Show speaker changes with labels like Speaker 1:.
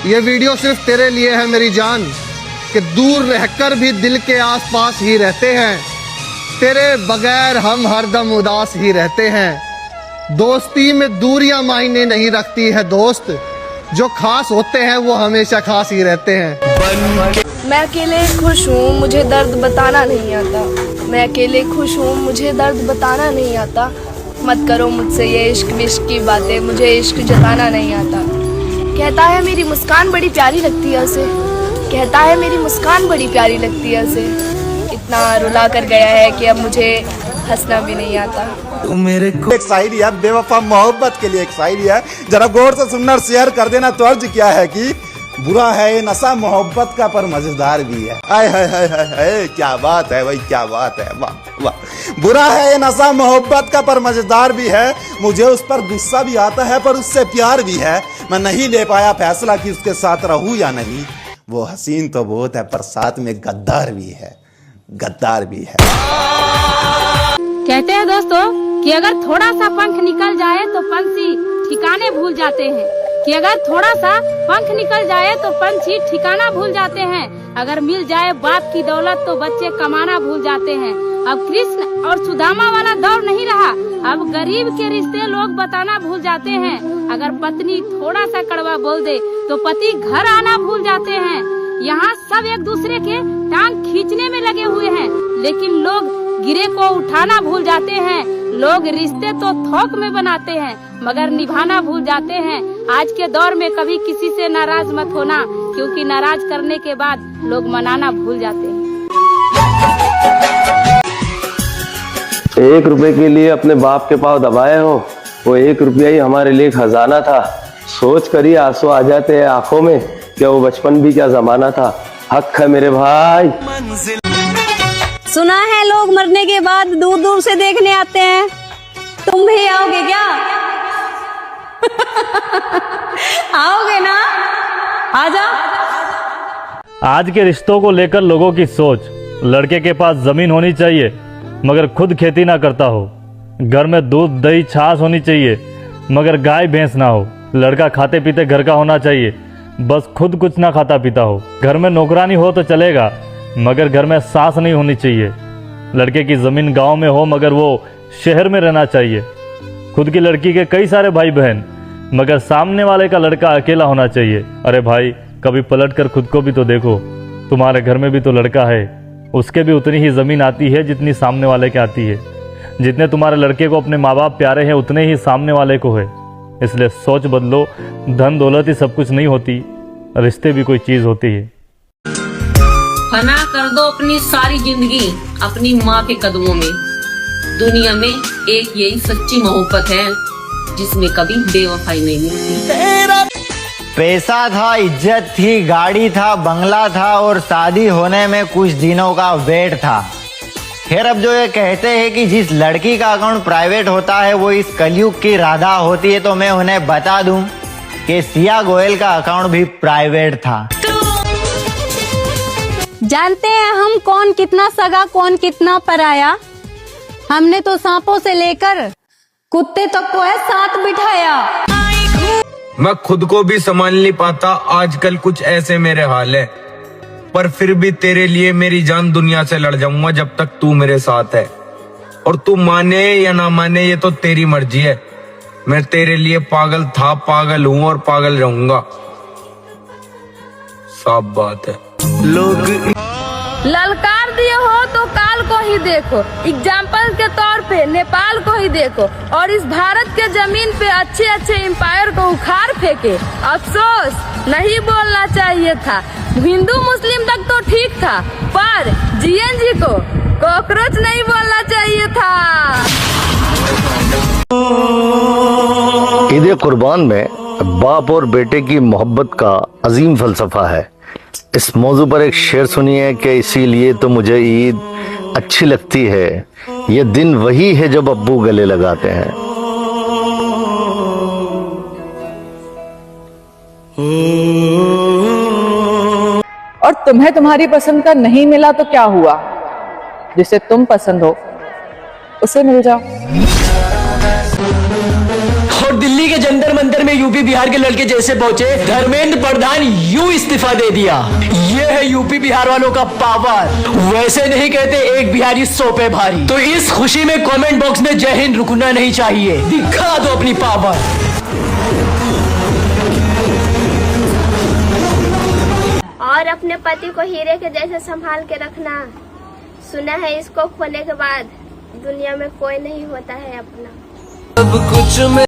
Speaker 1: ये वीडियो सिर्फ तेरे लिए है मेरी जान, कि दूर रहकर भी दिल के आसपास ही रहते हैं, तेरे बगैर हम हरदम उदास ही रहते हैं। दोस्ती में दूरियां मायने नहीं रखती है दोस्त, जो खास होते हैं वो हमेशा खास ही रहते हैं।
Speaker 2: मैं अकेले खुश हूँ, मुझे दर्द बताना नहीं आता। मैं अकेले खुश हूँ, मुझे दर्द बताना नहीं आता। मत करो मुझसे ये इश्क विश्क की बातें, मुझे इश्क जताना नहीं आता। कहता है मेरी मुस्कान बड़ी प्यारी लगती है उसे, कहता है मेरी मुस्कान बड़ी प्यारी लगती है उसे। इतना रुला कर गया है कि अब मुझे हंसना भी नहीं आता।
Speaker 3: तू मेरे को एक शायरी है, बेवफा मोहब्बत के लिए एक शायरी है, जरा गौर से सुनना और शेयर कर देना। तो अर्ज क्या है कि बुरा है ये नशा मोहब्बत का पर मजेदार भी है। हाय हाय हाय हाय हाय, क्या बात है भाई, क्या बात है, वाह वाह। बुरा है ये नशा मोहब्बत का पर मजेदार भी है, मुझे उस पर गुस्सा भी आता है पर उससे प्यार भी है। मैं नहीं ले पाया फैसला कि उसके साथ रहूं या नहीं, वो हसीन तो बहुत है पर साथ में गद्दार भी है, गद्दार भी है।
Speaker 4: कहते हैं दोस्तों कि अगर थोड़ा सा पंख निकल जाए तो पंछी ठिकाने भूल जाते हैं, कि अगर थोड़ा सा पंख निकल जाए तो पंछी ठिकाना भूल जाते हैं। अगर मिल जाए बाप की दौलत तो बच्चे कमाना भूल जाते हैं। अब कृष्ण और सुदामा वाला दौर नहीं रहा, अब गरीब के रिश्ते लोग बताना भूल जाते हैं। अगर पत्नी थोड़ा सा कड़वा बोल दे तो पति घर आना भूल जाते हैं। यहाँ सब एक दूसरे के टांग खींचने में लगे हुए हैं, लेकिन लोग गिरे को उठाना भूल जाते हैं। लोग रिश्ते तो थोक में बनाते हैं मगर निभाना भूल जाते हैं। आज के दौर में कभी किसी से नाराज मत होना, क्योंकि नाराज करने के बाद लोग मनाना भूल जाते हैं।
Speaker 5: 1 रुपए के लिए अपने बाप के पांव दबाए हो, वो 1 रुपया ही हमारे लिए खजाना था। सोच कर ही आंसू आ जाते हैं आंखों में, क्या वो बचपन भी क्या जमाना था। हक है मेरे भाई।
Speaker 6: सुना है लोग मरने के बाद दूर दूर से देखने आते हैं, तुम भी आओगे क्या? आओगे ना? आजा।
Speaker 7: आज के रिश्तों को लेकर लोगों की सोच, लड़के के पास जमीन होनी चाहिए मगर खुद खेती ना करता हो, घर में दूध दही छाछ होनी चाहिए मगर गाय भैंस ना हो, लड़का खाते पीते घर का होना चाहिए बस खुद कुछ ना खाता पीता हो, घर में नौकरानी हो तो चलेगा मगर घर में सास नहीं होनी चाहिए, लड़के की जमीन गांव में हो मगर वो शहर में रहना चाहिए, खुद की लड़की के कई सारे भाई बहन मगर सामने वाले का लड़का अकेला होना चाहिए। अरे भाई, कभी पलट कर खुद को भी तो देखो, तुम्हारे घर में भी तो लड़का है, उसके भी उतनी ही जमीन आती है जितनी सामने वाले के आती है। जितने तुम्हारे लड़के को अपने माँ बाप प्यारे हैं उतने ही सामने वाले को है। इसलिए सोच बदलो, धन दौलत ही सब कुछ नहीं होती, रिश्ते भी कोई चीज होती है।
Speaker 8: फना कर दो अपनी सारी जिंदगी अपनी माँ के कदमों में। दुनिया में एक यही सच्ची मोहब्बत है जिसमें कभी बेवफाई नहीं मिलती।
Speaker 9: पैसा था, इज्जत थी, गाड़ी था, बंगला था और शादी होने में कुछ दिनों का वेट था। फिर अब जो ये कहते हैं कि जिस लड़की का अकाउंट प्राइवेट होता है वो इस कलयुग की राधा होती है, तो मैं उन्हें बता दूं कि सिया गोयल का अकाउंट भी प्राइवेट था।
Speaker 6: जानते हैं हम कौन कितना सगा कौन कितना पराया। हमने तो सांपों से लेकर कुत्ते तक को है साथ बिठाया।
Speaker 10: मैं खुद को भी संभाल नहीं पाता आजकल, कुछ ऐसे मेरे हाल है, पर फिर भी तेरे लिए मेरी जान दुनिया से लड़ जाऊंगा जब तक तू मेरे साथ है। और तू माने या ना माने ये तो तेरी मर्जी है, मैं तेरे लिए पागल था, पागल हूँ और पागल रहूंगा, साफ बात है।
Speaker 2: लोग ललकार दिए हो तो काल को ही देखो, एग्जाम्पल के तौर पे नेपाल को ही देखो, और इस भारत के जमीन पे अच्छे अच्छे एम्पायर को उखाड़ फेंके। अफसोस, नहीं बोलना चाहिए था। हिंदू मुस्लिम तक तो ठीक था, पर जीएनजी को कॉकरोच नहीं बोलना चाहिए था।
Speaker 5: ईद कुर्बान में बाप और बेटे की मोहब्बत का अजीम फलसफा है। इस मौजू पर एक शेर सुनिए कि इसीलिए तो मुझे ईद अच्छी लगती है, ये दिन वही है जब अब्बू गले लगाते हैं।
Speaker 11: और तुम्हें तुम्हारी पसंद का नहीं मिला तो क्या हुआ, जिसे तुम पसंद हो उसे मिल जाओ।
Speaker 12: और दिल्ली के जंतर मंतर नगर में यूपी बिहार के लड़के जैसे पहुंचे, धर्मेंद्र प्रधान यूं इस्तीफा दे दिया। ये है यूपी बिहार वालों का पावर। वैसे नहीं कहते एक बिहारी 100 पे भारी। तो इस खुशी में कमेंट बॉक्स में जय हिंद रुकना नहीं चाहिए, दिखा दो अपनी पावर।
Speaker 2: और अपने पति को हीरे के जैसे संभाल के रखना। सुना है इसको खोने के बाद दुनिया में कोई नहीं होता है अपना।
Speaker 12: सब कुछ में